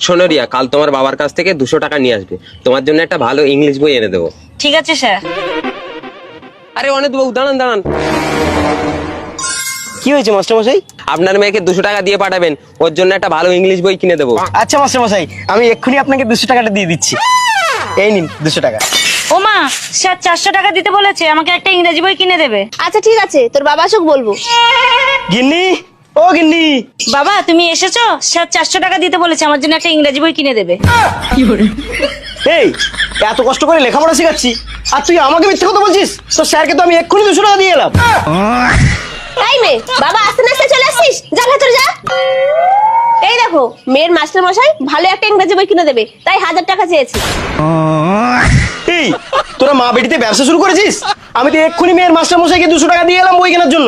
শোনো রিয়া, কাল তোমার বাবার কাছ থেকে 200 টাকা নিয়ে আসবে, তোমার জন্য একটা ভালো ইংলিশ বই এনে দেবো। ঠিক আছে স্যার। আরে অনেক বাবু, দাঁড়ান দাঁড়ান। কি হয়েছে মাস্টারমশাই? আপনার মেয়েকে 200 টাকা দিয়ে পাঠাবেন, ওর জন্য একটা ভালো ইংলিশ বই কিনে দেবো। আচ্ছা মাস্টারমশাই, আমি এক্ষুনি আপনাকে 200 টাকাটা দিয়ে দিচ্ছি। এই নিন 200 টাকা। ও মা, স্যার 400 টাকা দিতে বলেছে, আমাকে একটা ইংরেজি বই কিনে দেবে। আচ্ছা ঠিক আছে, তোর বাবা আসুক বলবো। গিন্নি, ও গিন্নি। বাবা তুমি এসেছো? স্যার 400 টাকা দিতে বলেছে, আমার জন্য একটা ইংরেজি বই কিনে দেবে। এই, এত কষ্ট করে লেখাপড়া শেখাচ্ছি আর তুই আমাকে মিথ্যে কথা বলছিস? তো স্যারকে তো আমি এক্ষুনি 200 টাকা দিয়ে এলাম। তাই মেয়ে, বাবা আস্তে আস্তে চলে আসছিস, যা ভেতরে যা। এই দেখো, মেয়ের মাস্টার মশাই ভালো একটা ইংরেজি বই কিনে দেবে, তাই 1000 টাকা চেয়েছি। এই, তোরা মা বেটিতে ব্যবসা শুরু করেছিস? আমি তো এক্ষুনি মেয়ের মাস্টারমশাইকে 200 টাকা দিয়ে এলাম বই কেনার জন্য।